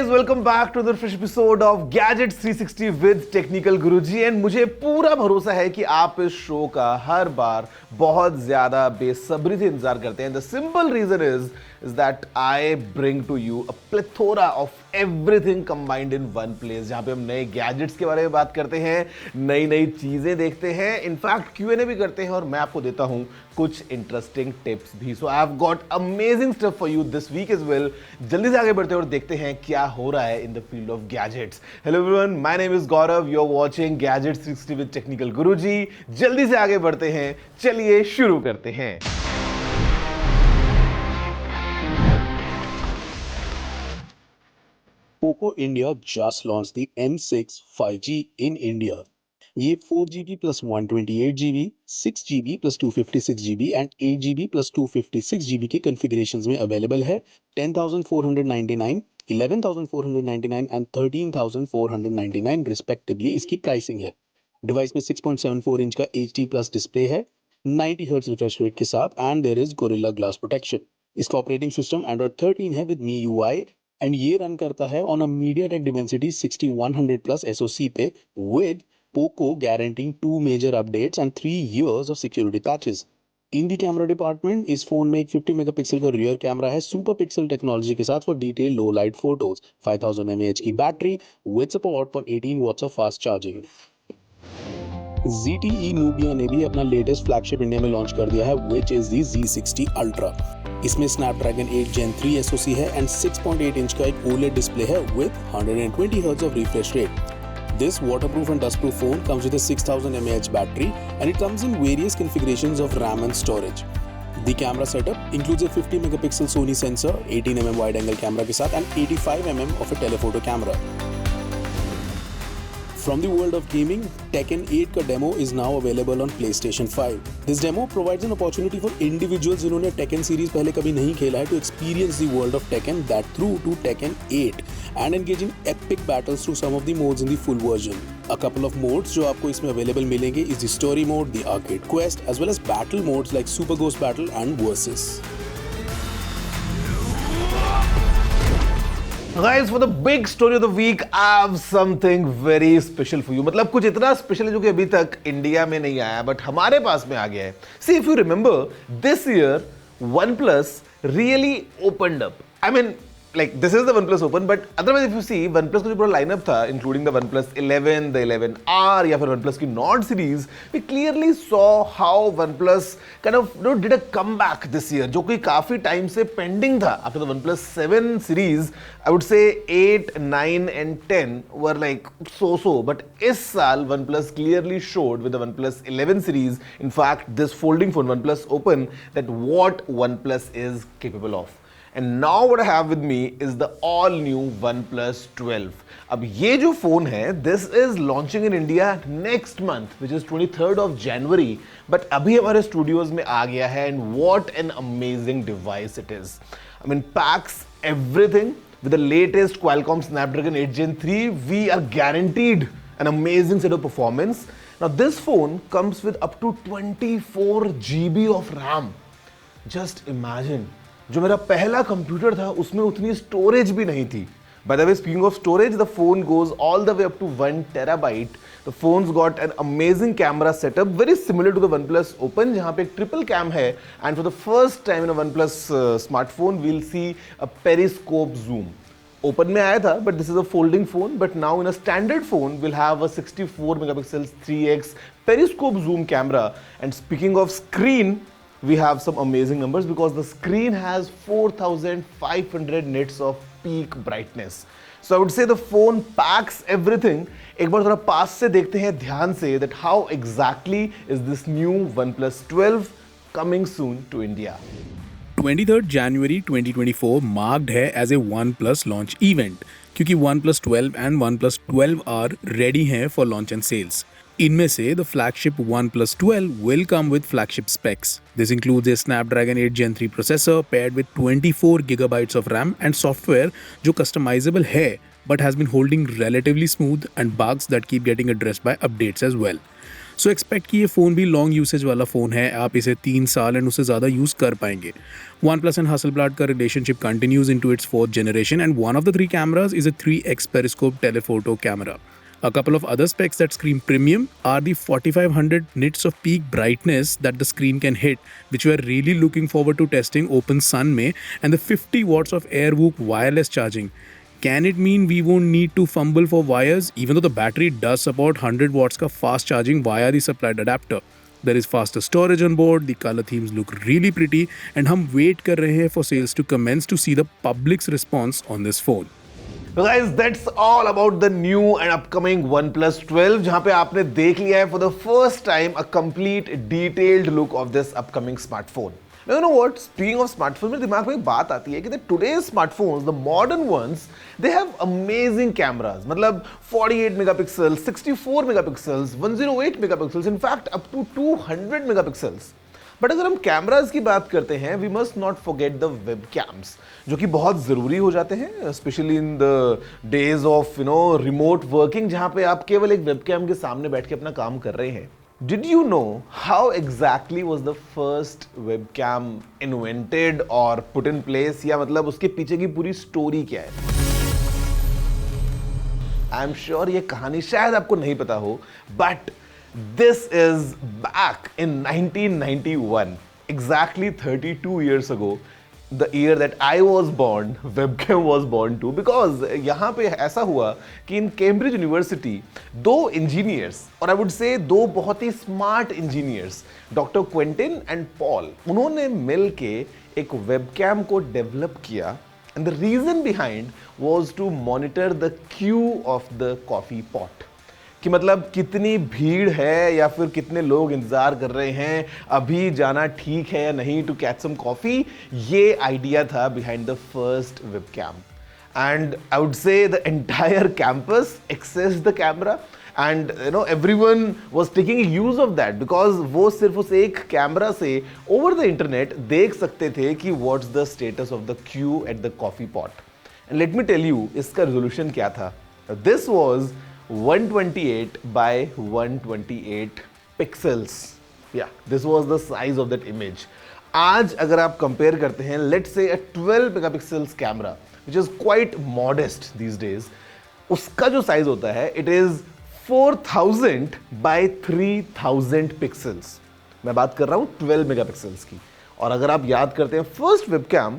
guys, welcome back to the fresh episode of Gadgets 360 with Technical Guruji and मुझे पूरा भरोसा है कि आप इस शो का हर बार बहुत ज़्यादा बेसब्री से इंतजार करते हैं. The simple reason is that I bring to you a plethora of everything combined in one place, जहाँ पे हम नए गैजेट्स के बारे में बात करते हैं, नई नई चीज़ें देखते हैं, इनफैक्ट Q&A भी करते हैं और मैं आपको देता हूँ कुछ इंटरेस्टिंग टिप्स भी. So I have got amazing stuff for you this week as well. जल्दी से आगे बढ़ते हैं और देखते हैं क्या हो रहा है in the field of gadgets. Hello everyone, my name is Gaurav, you are watching gadgets 360 with technical Guruji. जल्दी से आगे बढ़ते हैं, चलिए शुरू करते हैं. Poco India just launched the M6 5G in India. ये 4GB plus 128GB, 6GB plus 256GB and 8GB plus 256GB के configurations में available है. 10,499, 11,499 and 13,499 respectively इसकी pricing है. डिवाइस में 6.74 इंच का HD plus डिस्प्ले है, 90 Hz रिफ्रेश रेट के साथ and there is Gorilla Glass protection. इसका ऑपरेटिंग सिस्टम Android 13 है with MIUI एंड ये रन करता है on a MediaTek Dimensity 6100 plus SoC पे with Poco guaranteeing 2 major updates and 3 years of security patches. In the camera department इस phone में एक 50 megapixel का रियर कैमरा है सुपर पिक्सल टेक्नोलॉजी के साथ for detail low light photos. 5000 mAh की battery with support for 18 watts of fast charging. ZTE Nubia ने भी अपना लेटेस्ट फ्लैगशिप इंडिया में लॉन्च कर दिया है which is the Z60 Ultra. इसमें Snapdragon 8 Gen 3 SoC है and 6.8 इंच का एक OLED डिस्प्ले है with 120 Hz of refresh rate. This waterproof and dustproof phone comes with a 6000 mAh battery and it comes in various configurations of RAM and storage. The camera setup includes a 50 megapixel Sony sensor, 18mm wide angle camera के साथ and 85mm of a telephoto camera. From the world of gaming, Tekken 8 का demo is now available on PlayStation 5. This demo provides an opportunity for individuals जिन्होंने Tekken series पहले कभी नहीं खेला है to experience the world of Tekken that through to Tekken 8 and engage in epic battles through some of the modes in the full version. A couple of modes जो आपको इसमें available मिलेंगे is the story mode, the arcade quest, as well as battle modes like Super Ghost Battle and Versus. Guys, for the big story of the week, I have something very special for you. मतलब कुछ इतना special है जो कि अभी तक India में नहीं आया बट हमारे पास में आ गया है. See, if you remember, this year OnePlus really opened up. I mean, like this is the OnePlus Open, but otherwise if you see OnePlus का जो पूरा लाइनअप था, including the OnePlus 11, the 11R या फिर OnePlus की Nord series, we clearly saw how OnePlus kind of did a comeback this year, जो कि काफी टाइम से पेंडिंग था. After the OnePlus 7 series, I would say 8, 9 and 10 were like so, but इस साल OnePlus clearly showed with the OnePlus 11 series, in fact this folding phone OnePlus Open, that what OnePlus is capable of. And now what I have with me is the all new OnePlus 12. अब ये जो phone है, this is launching in India next month, which is 23rd of January. But अभी हमारे studios में आ गया है and what an amazing device it is. I mean, packs everything with the latest Qualcomm Snapdragon 8 Gen 3. We are guaranteed an amazing set of performance. Now this phone comes with up to 24 GB of RAM. Just imagine. जो मेरा पहला computer था उसमें उतनी storage भी नहीं थी. By the way, speaking of storage, the phone goes all the way up to 1 terabyte. The phone's got an amazing camera setup, very similar to the OnePlus Open, जहाँ पे एक ट्रिपल कैम है. And for the first time in a OnePlus smartphone, we'll see a periscope zoom. Open में आया था, but this is a folding phone. But now in a standard phone, we'll have a 64 megapixel 3x periscope zoom camera. And speaking of screen, we have some amazing numbers because the screen has 4500 nits of peak brightness. So I would say the phone packs everything. एक बार थोड़ा पास से देखते हैं ध्यान से that how exactly is this new OnePlus 12 coming soon to India. 23rd January 2024 marked है as a OnePlus launch event क्योंकि OnePlus 12 and OnePlus 12R ready हैं for launch and sales. इनमें से the flagship OnePlus 12 will come with flagship specs. This includes a Snapdragon 8 Gen 3 processor paired with 24 GB of RAM and software जो customizable है but has been holding relatively smooth and bugs that keep getting addressed by updates as well. So expect कि ये phone भी long usage वाला phone है, आप इसे 3 साल एंड उससे ज़्यादा यूज़ कर पाएंगे। OnePlus एंड Hasselblad का relationship continues into its 4th generation and one of the 3 cameras is a 3x periscope telephoto camera. A couple of other specs that scream premium are the 4500 nits of peak brightness that the screen can hit, which we are really looking forward to testing open sun mein, and the 50 watts of AirWook wireless charging. Can it mean we won't need to fumble for wires, even though the battery does support 100 watts ka fast charging via the supplied adapter? There is faster storage on board, the color themes look really pretty, and hum wait kar rahe hain for sales to commence to see the public's response on this phone. So guys, that's all about the new and upcoming OnePlus 12, जहां पे आपने देख लिया है for the first time a complete detailed look of this upcoming smartphone. Now, you know what? Speaking of smartphones, मेरे दिमाग में एक बात आती है कि today's smartphones, the modern ones, they have amazing cameras. मतलब 48 megapixels, 64 megapixels, 108 megapixels, in fact up to 200 megapixels. But अगर हम कैमराज की बात करते हैं we must not forget the webcams, जो कि बहुत ज़रूरी हो जाते हैं especially in the days of remote working, जहां पे आप केवल एक वेब कैम के सामने बैठ के अपना काम कर रहे हैं. Did you know how exactly was the first webcam invented और पुट इन प्लेस, या मतलब उसके पीछे की पूरी स्टोरी क्या है? आई एम श्योर ये कहानी शायद आपको नहीं पता हो, but this is back in 1991, exactly 32 years ago, the year that I was born, webcam was born too, because यहाँ पे ऐसा हुआ कि in Cambridge University दो engineers, और I would say दो बहुत ही smart engineers, Dr. Quentin and Paul, उन्होंने मिल के एक webcam को develop किया, and the reason behind was to monitor the queue of the coffee pot. कि मतलब कितनी भीड़ है या फिर कितने लोग इंतजार कर रहे हैं, अभी जाना ठीक है या नहीं टू कैच सम कॉफी. ये आइडिया था behind the first webcam, and I would say the entire campus access the camera and everyone was taking use of that, because वो सिर्फ उस एक कैमरा से ओवर द इंटरनेट देख सकते थे कि what's the status of the queue at the coffee pot. And let me tell you इसका रेजोल्यूशन क्या था. This was 128 by 128 pixels. Yeah, this was the size of that image. आज अगर आप कंपेयर करते हैं, let's say a 12 megapixels camera, which is quite modest these days, उसका जो साइज होता है it is 4000 by 3000 pixels. मैं बात कर रहा हूं 12 megapixels की. और अगर आप याद करते हैं first webcam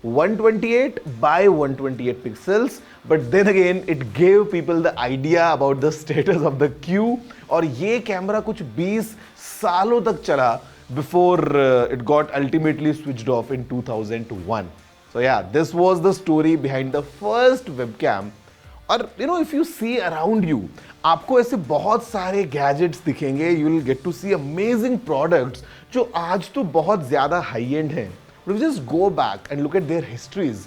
128 by 128 pixels, but then again it gave people the idea about the status of the queue. और ये कैमरा कुछ 20 सालों तक चला before it got ultimately switched off in 2001. So yeah, this was the story behind the first webcam. और if you see around you, आपको ऐसे बहुत सारे गैजेट्स दिखेंगे, you will get to see amazing products जो आज तो बहुत ज़्यादा हाई एंड हैं. But if you just go back and look at their histories,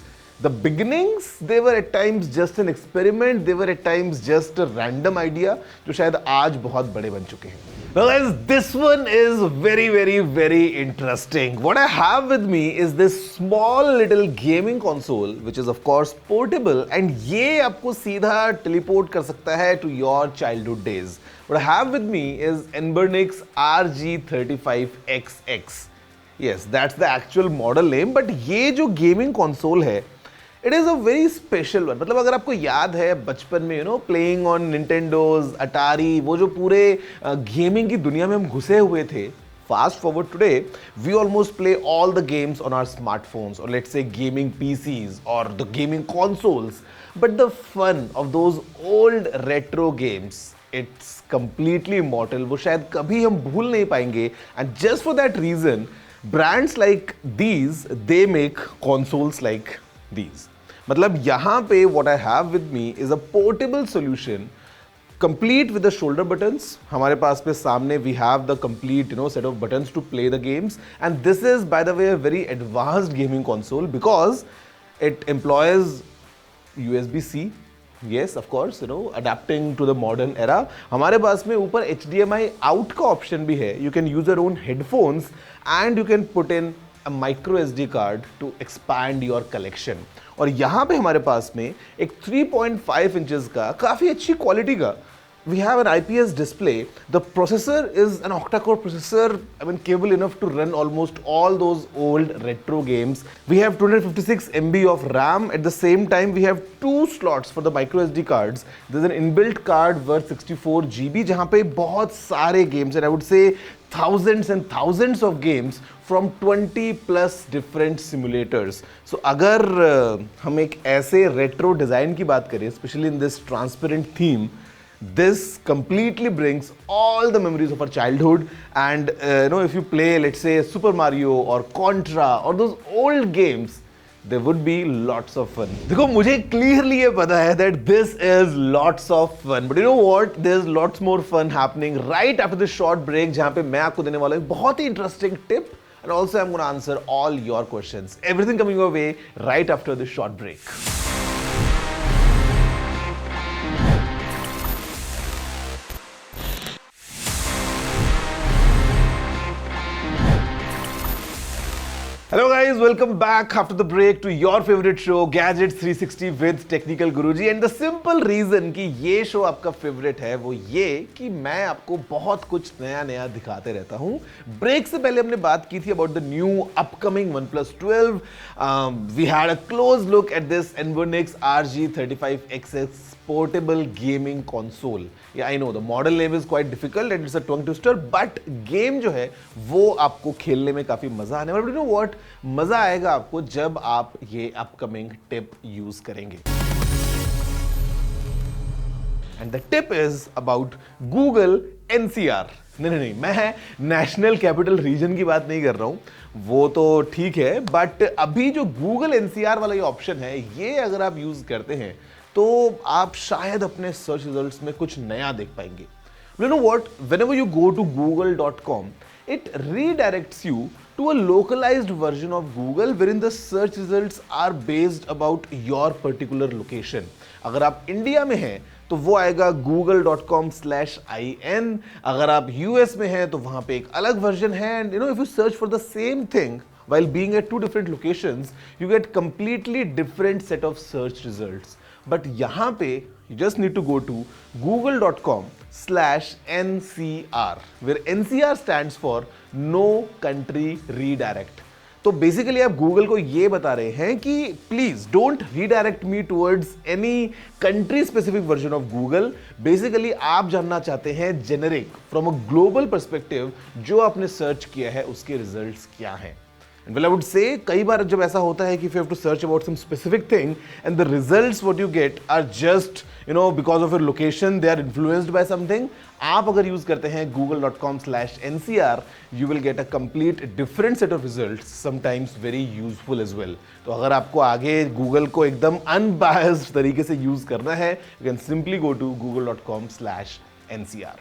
the beginnings, they were at times just an experiment, they were at times just a random idea, जो शायद आज बहुत बड़े बन चुके हैं. Now guys, this one is very, very, very interesting. What I have with me is this small little gaming console, which is of course portable, and ये आपको सीधा teleport कर सकता है to your childhood days. What I have with me is Anbernics RG35XX. Yes, that's the actual model name, but ये जो gaming console है it is a very special one. मतलब अगर आपको याद है बचपन में प्लेइंग ऑन निंटेंडोज, अटारी, वो जो पूरे गेमिंग की दुनिया में हम घुसे हुए थे, fast forward today we almost play all the games on our smartphones और लेट्स से गेमिंग पीसीज और the gaming consoles, but the fun of those old retro games, it's completely immortal. वो शायद कभी हम भूल नहीं पाएंगे, and just for that reason brands like these, they make consoles like these. मतलब यहाँ पे what I have with me is a portable solution complete with the shoulder buttons. हमारे पास पे सामने we have the complete set of buttons to play the games, and this is by the way a very advanced gaming console because it employs USB-C. Yes, of course, adapting to the modern era. हमारे पास में ऊपर HDMI out का option भी है. You can use your own headphones and you can put in a micro SD card to expand your collection. और यहाँ पे हमारे पास में एक 3.5 इंचेस का काफ़ी अच्छी क्वालिटी का we have an IPS display. The processor is an octa-core processor, capable enough to run almost all those old retro games. We have 256 MB of RAM. At the same time, we have 2 slots for the micro SD cards. There's an inbuilt card worth 64 GB, जहाँ पे बहुत सारे games, and I would say thousands and thousands of games from 20 plus different simulators. So अगर हम एक ऐसे retro design की बात करें, especially in this transparent theme, this completely brings all the memories of our childhood. And if you play, let's say, Super Mario or Contra or those old games, there would be lots of fun. देखो, मुझे clearly ये पता है that this is lots of fun, but you know what, there's lots more fun happening right after this short break, जहाँ पे मैं आपको देने वाला हूँ एक बहुत ही interesting tip, and also I'm going to answer all your questions. Everything coming your way right after this short break. Hello guys, welcome back after the break to your favorite show Gadgets 360 with Technical Guruji. And the simple reason कि ये show आपका favourite है वो ये कि मैं आपको बहुत कुछ नया नया दिखाते रहता हूँ. ब्रेक से पहले हमने बात की थी about the new upcoming OnePlus 12. We had a close look at this Envonix RG35XX portable gaming console. Yeah, I know the model name is quite difficult and it's a tongue twister, but game जो है वो आपको खेलने में काफी मजा आने वाला. But you know what? मजा आएगा आपको जब आप ये upcoming tip यूज करेंगे. And the tip is about Google NCR. नहीं, मैं नेशनल कैपिटल रीजन की बात नहीं कर रहा हूं, वो तो ठीक है, बट अभी जो Google NCR वाला ये ऑप्शन है, ये अगर आप यूज करते हैं तो आप शायद अपने सर्च रिजल्ट्स में कुछ नया देख पाएंगे. You know what? Whenever you go to google.com, it redirects you to a localized version of Google wherein the search results are based about your particular location. अगर आप इंडिया में हैं तो वो आएगा google.com/in. अगर आप यूएस में हैं तो वहां पे एक अलग वर्जन है. And if you search for the same thing while being at 2 different locations, you get completely different set of search results. But यहाँ पे you just need to go to google.com/NCR, where NCR stands for No Country Redirect. तो basically आप Google को ये बता रहे हैं कि please don't redirect me towards any country specific version of Google. Basically आप जानना चाहते हैं generic from a global perspective जो आपने सर्च किया है उसके रिजल्ट्स क्या हैं. Well, I would say कई बार जब ऐसा होता है कि if you have to search about some specific thing and the results what you get are just because of your location they are influenced by something. आप अगर यूज करते हैं google.com/NCR, you will get a complete different set of results, sometimes very useful as well. तो अगर आपको आगे Google को एकदम unbiased तरीके से यूज करना है, you can simply go to google.com/NCR.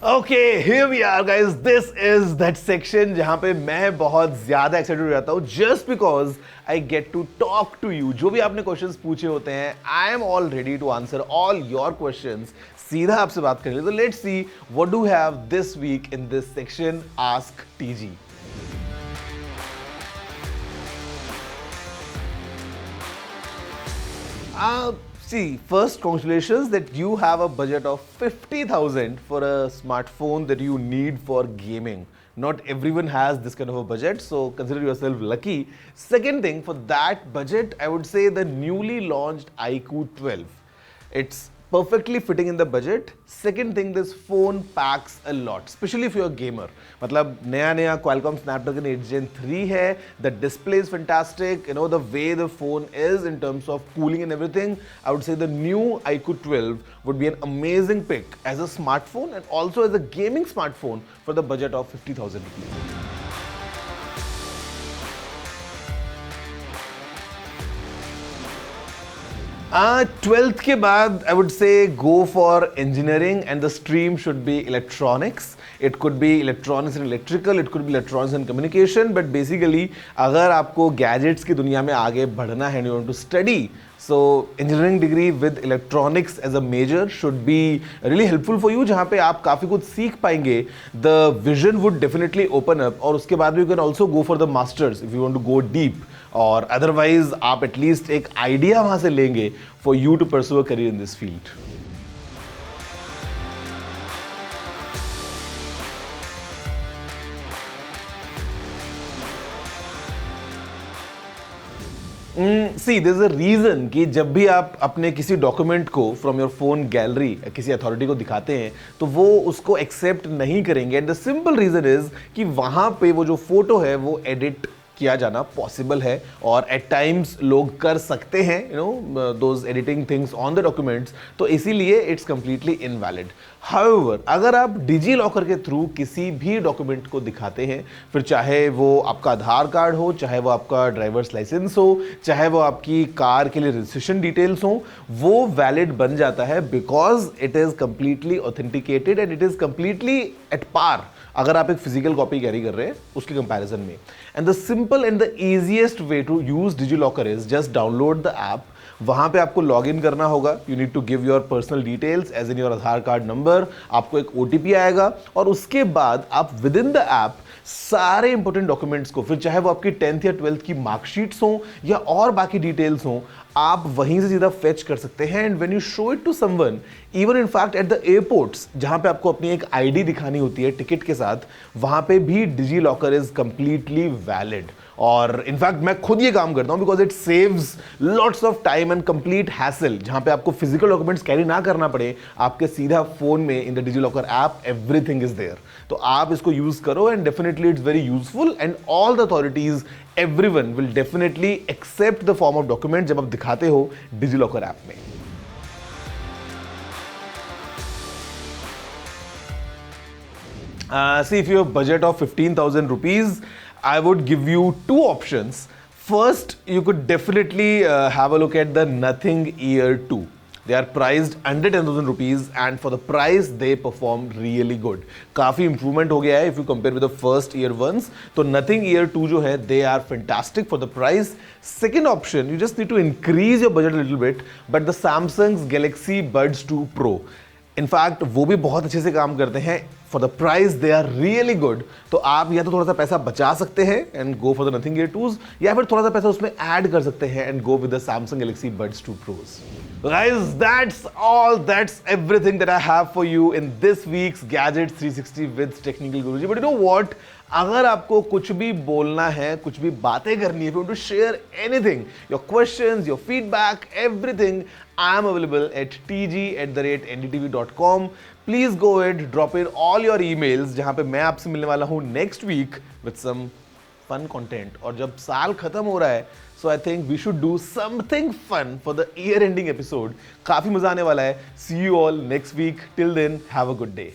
Okay, here we are guys. This is that section जहाँ पे मैं बहुत ज़्यादा एक्साइटेड हो जाता हूँ just because I get to talk to you. जो भी आपने क्वेश्चंस पूछे होते हैं, I am all ready to answer all your questions. सीधा आपसे बात करेंगे. तो let's see what do we have this week in this section, Ask TG. See, first, congratulations that you have a budget of 50,000 for a smartphone that you need for gaming. Not everyone has this kind of a budget, so consider yourself lucky. Second thing, for that budget, I would say the newly launched iQOO 12. It's perfectly fitting in the budget. Second thing, this phone packs a lot, especially if you're a gamer. मतलब नया Qualcomm Snapdragon 8 Gen 3 है. The display is fantastic. The way the phone is in terms of cooling and everything. I would say the new iQOO 12 would be an amazing pick as a smartphone and also as a gaming smartphone for the budget of 50,000 rupees. 12th के बाद I would say go for engineering and the stream should be electronics. It could be electronics and electrical, it could be electronics and communication, but basically अगर आपको gadgets की दुनिया में आगे बढ़ना है and you want to study So engineering degree with electronics as a major should be really helpful for you, जहाँ पे आप काफ़ी कुछ सीख पाएंगे. The vision would definitely open up, और उसके बाद you can also go for the masters if you want to go deep, और otherwise आप at least एक idea वहाँ से लेंगे for you to pursue a career in this field. See there is a reason कि जब भी आप अपने किसी डॉक्यूमेंट को फ्रॉम योर फोन गैलरी किसी अथॉरिटी को दिखाते हैं तो वो उसको एक्सेप्ट नहीं करेंगे. And the simple reason is कि वहां पे वो जो फोटो है वो एडिट किया जाना पॉसिबल है, और एट टाइम्स लोग कर सकते हैं those editing things on the documents, तो इसीलिए इट्स कंप्लीटली इनवैलिड. हाउएवर अगर आप डिजी लॉकर के थ्रू किसी भी डॉक्यूमेंट को दिखाते हैं, फिर चाहे वो आपका आधार कार्ड हो, चाहे वो आपका ड्राइवर्स लाइसेंस हो, चाहे वो आपकी कार के लिए रजिस्ट्रेशन डिटेल्स हो, वो वैलिड बन जाता है because it is completely authenticated and it is completely at par अगर आप एक फिजिकल कॉपी कैरी कर रहे हैं उसके कंपैरिजन में. And the simple and the easiest way to use DigiLocker is just download the app. वहां पे आपको लॉग इन करना होगा. You need to give your personal details as in your Aadhaar card number. आपको एक OTP आएगा और उसके बाद आप विद इन द ऐप सारे इंपॉर्टेंट डॉक्यूमेंट्स को, फिर चाहे वो आपकी 10th या 12th की मार्कशीट्स हो या और बाकी डिटेल्स हो, आप वहीं से सीधा फेच कर सकते हैं. And when you show it to someone, even in fact at the airports जहां पे आपको अपनी एक आईडी दिखानी होती है टिकट के साथ, वहां पे भी digi locker is completely valid. और इनफैक्ट मैं खुद ये काम करता हूं because it saves lots of time and complete hassle. जहां पे आपको फिजिकल डॉक्यूमेंट्स कैरी ना करना पड़े, आपके सीधा फोन में in the DigiLocker app everything is there. तो आप इसको यूज करो and definitely it's very useful and all the authorities everyone will definitely accept the form of document जब आप दिखाते हो डिजी लॉकर ऐप में. See, if you have a budget of 15,000 rupees, I would give you two options. First, you could definitely have a look at the Nothing Ear 2. They are priced under 10,000 rupees and for the price they perform really good. काफी improvement हो गया है if you compare with the first year ones. तो Nothing Ear 2 जो है they are fantastic for the price. Second option, you just need to increase your budget a little bit, but the Samsung's Galaxy Buds 2 Pro. In fact वो भी बहुत अच्छे से काम करते हैं. For the price they are really good. तो आप या तो थोड़ा सा पैसा बचा सकते हैं and go for the nothing year 2s, या फिर थोड़ा सा पैसा उसमें ऐड कर सकते हैं and go with the Samsung Galaxy Buds 2 Pros. Guys, that's all. That's everything that I have for you in this week's Gadgets 360 with Technical Guruji. But you know what? अगर आपको कुछ भी बोलना है, कुछ भी बातें करनी है, if you want to share anything, your questions, your feedback, everything, I am available at tg@ndtv.com. Please go ahead, drop in all your emails, जहां पे मैं आपसे मिलने वाला हूं next week with some fun content. और जब साल खत्म हो रहा है, so I think we should do something fun for the year-ending episode. काफी मजा आने वाला है. See you all next week. Till then, have a good day.